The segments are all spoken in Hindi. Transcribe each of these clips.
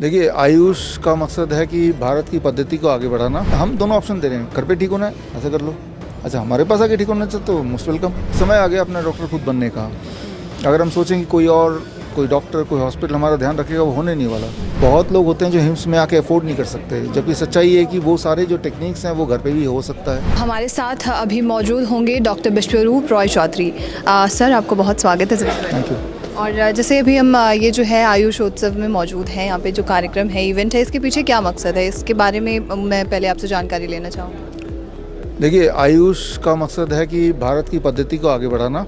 देखिए, आयुष का मकसद है कि भारत की पद्धति को आगे बढ़ाना। हम दोनों ऑप्शन दे रहे हैं, घर पे ठीक होना है ऐसा कर लो, अच्छा हमारे पास आके ठीक होना चाहिए तो मोस्ट वेलकम। समय आ गया अपना डॉक्टर खुद बनने का। अगर हम सोचें कि कोई डॉक्टर कोई हॉस्पिटल हमारा ध्यान रखेगा, वो होने नहीं वाला। बहुत लोग होते हैं जो हिम्स में आके अफोर्ड नहीं कर सकते, जबकि सच्चाई है कि वो सारे जो टेक्निक्स हैं वो घर पे भी हो सकता है। हमारे साथ अभी मौजूद होंगे डॉक्टर विश्वरूप रॉय चौधरी। सर, आपको बहुत स्वागत है। Thank you. और जैसे अभी हम ये जो है आयुष उत्सव में मौजूद हैं, यहाँ पे जो कार्यक्रम है, इवेंट है, इसके पीछे क्या मकसद है, इसके बारे में मैं पहले आपसे जानकारी लेना चाहूँगा। देखिए, आयुष का मकसद है कि भारत की पद्धति को आगे बढ़ाना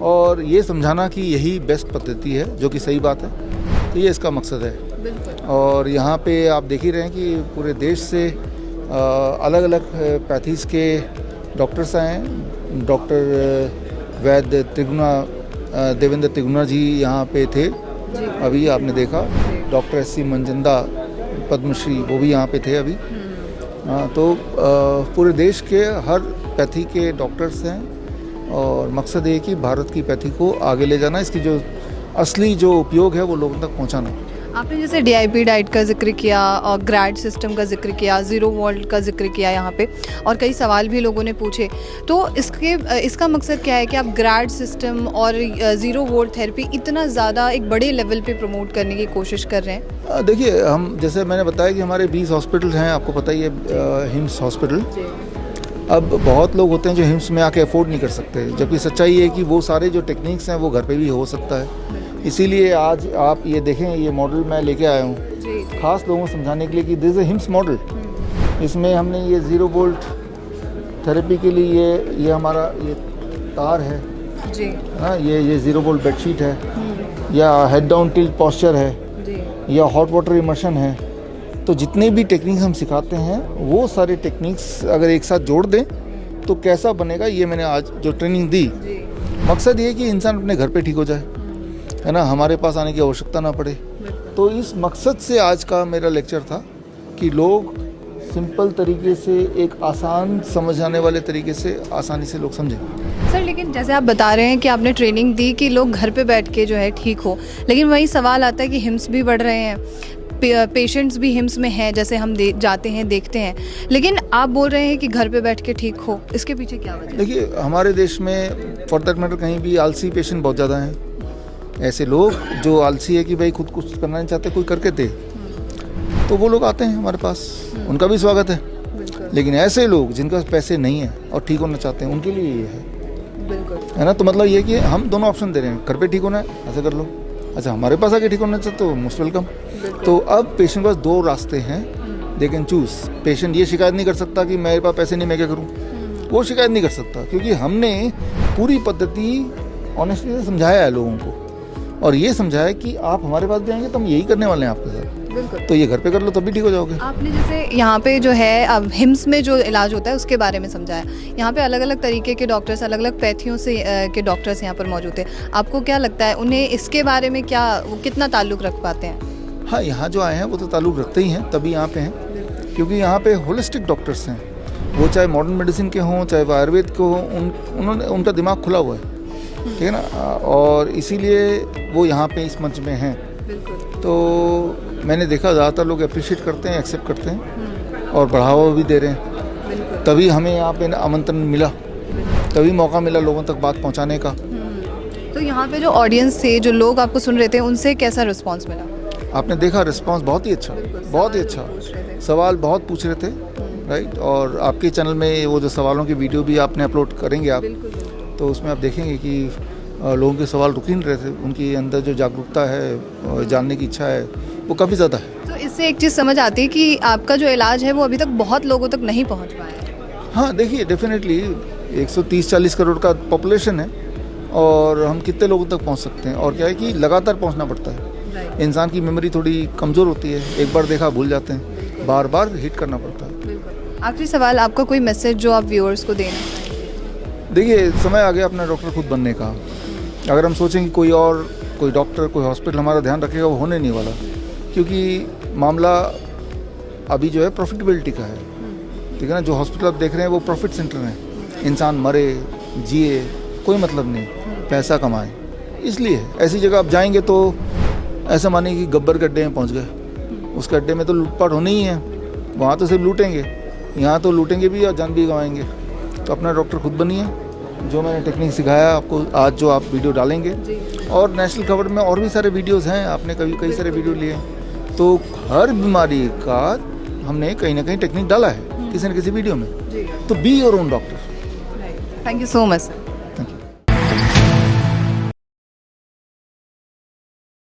और ये समझाना कि यही बेस्ट पद्धति है, जो कि सही बात है। तो ये इसका मकसद है। बिल्कुल। और यहाँ पे आप देख ही रहे हैं कि पूरे देश से अलग अलग पैथीज़ के डॉक्टर्स आए हैं। डॉक्टर वैद्य देवेंद्र त्रिगुणा जी यहाँ पे थे, अभी आपने देखा। Doctor SC. मंजंदा पद्मश्री, वो भी यहाँ पे थे अभी। तो पूरे देश के हर पैथी के डॉक्टर्स हैं और मकसद ये कि भारत की पैथी को आगे ले जाना, इसकी जो असली जो उपयोग है वो लोगों तक पहुँचाना। आपने जैसे DIP डाइट का जिक्र किया और ग्रैड सिस्टम का जिक्र किया, ज़ीरो वोल्ट का जिक्र किया यहाँ पे, और कई सवाल भी लोगों ने पूछे। तो इसका मकसद क्या है कि आप ग्रैड सिस्टम और ज़ीरो वोल्ट थेरेपी इतना ज़्यादा एक बड़े लेवल पे प्रमोट करने की कोशिश कर रहे हैं? देखिए, हम जैसे मैंने बताया कि हमारे 20 हॉस्पिटल हैं, आपको पता ही है, हिम्स हॉस्पिटल। अब बहुत लोग होते हैं जो हिम्स में आके अफोर्ड नहीं कर सकते, जबकि सच्चाई है कि वो सारे जो टेक्निक्स हैं वो घर पे भी हो सकता है। इसीलिए आज आप ये देखें, ये मॉडल मैं लेके आया हूँ खास लोगों को समझाने के लिए कि दिस इज हिम्स मॉडल। इसमें हमने ये ज़ीरो वोल्ट थेरेपी के लिए ये हमारा ये तार है जी, ना, ये ज़ीरो वोल्ट बेडशीट है, या हेड डाउन टिल्ट पोस्चर है जी, या हॉट वाटर इमर्शन है। तो जितने भी टेक्निक्स हम सिखाते हैं वो सारे टेक्निक्स अगर एक साथ जोड़ दें तो कैसा बनेगा, ये मैंने आज जो ट्रेनिंग दी। मकसद ये कि इंसान अपने घर पे ठीक हो जाए, है ना, हमारे पास आने की आवश्यकता ना पड़े। तो इस मकसद से आज का मेरा लेक्चर था कि लोग सिंपल तरीके से, एक आसान समझ आने वाले तरीके से आसानी से लोग समझें। सर, लेकिन जैसे आप बता रहे हैं कि आपने ट्रेनिंग दी कि लोग घर पे बैठ के जो है ठीक हो, लेकिन वही सवाल आता है कि हिम्स भी बढ़ रहे हैं, पेशेंट्स भी हिम्स में हैं, जैसे हम जाते हैं देखते हैं, लेकिन आप बोल रहे हैं कि घर पे बैठ के ठीक हो, इसके पीछे क्या वजह है? देखिए, हमारे देश में फॉर दैट मैटर कहीं भी आलसी पेशेंट बहुत ज़्यादा हैं। ऐसे लोग जो आलसी है कि भाई खुद कुछ करना नहीं चाहते, कोई करके दे, तो वो लोग आते हैं हमारे पास, उनका भी स्वागत है। लेकिन ऐसे लोग जिनके पास पैसे नहीं है और ठीक होना चाहते हैं, उनके लिए ये है ना। तो मतलब ये कि हम दोनों ऑप्शन दे रहे हैं, घर पे ठीक होना है ऐसा कर लो, अच्छा हमारे पास आके ठीक होना चाहिए तो मोस्ट वेलकम। तो अब पेशेंट के पास दो रास्ते हैं, दे कैन चूज। पेशेंट ये शिकायत नहीं कर सकता कि मेरे पास पैसे नहीं, मैं क्या करूँ, वो शिकायत नहीं कर सकता, क्योंकि हमने पूरी पद्धति ऑनेस्टली से समझाया है लोगों को, और ये समझाया कि आप हमारे पास भी आएंगे तो हम यही करने वाले हैं आपके साथ, तो ये घर पे कर लो तब भी ठीक हो जाओगे। आपने जैसे यहाँ पे जो है अब हिम्स में जो इलाज होता है उसके बारे में समझाया। यहाँ पे अलग अलग तरीके के डॉक्टर्स, अलग अलग पैथियों से के डॉक्टर्स यहाँ पर मौजूद हैं। आपको क्या लगता है उन्हें इसके बारे में कितना ताल्लुक़ रख पाते हैं? हाँ, यहाँ जो आए हैं वो तो ताल्लुक़ रखते ही हैं, तभी यहाँ पे हैं, क्योंकि यहाँ पे होलिस्टिक डॉक्टर्स हैं। वो चाहे मॉडर्न मेडिसिन के हों, चाहे वो आयुर्वेद के हों, उनका दिमाग खुला हुआ है, ठीक है ना, और इसीलिए वो यहाँ पे इस मंच में हैं। तो मैंने देखा ज़्यादातर लोग अप्रिशिएट करते हैं, एक्सेप्ट करते हैं और बढ़ावा भी दे रहे हैं। तभी हमें यहाँ पे आमंत्रण मिला, तभी मौका मिला लोगों तक बात पहुँचाने का। तो यहाँ पे जो ऑडियंस थे, जो लोग आपको सुन रहे थे, उनसे कैसा रिस्पॉन्स मिला? आपने देखा रिस्पॉन्स बहुत ही अच्छा, बहुत ही अच्छा। सवाल बहुत पूछ रहे थे, राइट। और आपके चैनल में वो जो सवालों की वीडियो भी आपने अपलोड करेंगे आप, तो उसमें आप देखेंगे कि लोगों के सवाल रुक ही नहीं रहे थे, उनके अंदर जो जागरूकता है, जानने की इच्छा है, वो काफ़ी ज़्यादा है। तो इससे एक चीज़ समझ आती है कि आपका जो इलाज है वो अभी तक बहुत लोगों तक नहीं पहुंच पाया है। हाँ, देखिए, डेफिनेटली 130-40 करोड़ का पॉपुलेशन है और हम कितने लोगों तक पहुंच सकते हैं, और क्या है कि लगातार पहुंचना पड़ता है। इंसान की मेमोरी थोड़ी कमज़ोर होती है, एक बार देखा भूल जाते हैं, बार बार हिट करना पड़ता है। आखिरी सवाल, आपका कोई मैसेज जो आप व्यूअर्स को देना चाहेंगे? देखिए, समय आ गया अपना डॉक्टर खुद बनने का। अगर हम सोचें कि कोई डॉक्टर कोई हॉस्पिटल हमारा ध्यान रखेगा, वो होने नहीं वाला, क्योंकि मामला अभी जो है प्रॉफिटेबिलिटी का है, ठीक है ना। जो हॉस्पिटल आप देख रहे हैं वो प्रॉफिट सेंटर हैं, इंसान मरे जिए कोई मतलब नहीं, पैसा कमाए, इसलिए ऐसी जगह आप जाएंगे तो ऐसा मानिए कि गब्बर गड्ढे में पहुंच गए। उसके अड्डे में तो लूटपाट होनी ही है, वहाँ तो सिर्फ लूटेंगे, यहाँ तो लूटेंगे भी और जान भी गंवाएंगे। तो अपना डॉक्टर खुद बनिए, जो मैंने टेक्निक सिखाया आपको आज, जो आप वीडियो डालेंगे, और नेशनल खबर में और भी सारे वीडियोस हैं, आपने कई सारे वीडियो लिए हैं, तो हर बीमारी का हमने कहीं ना कहीं टेक्निक डाला है किसी न किसी वीडियो में। तो be your own doctor. Thank you so much sir.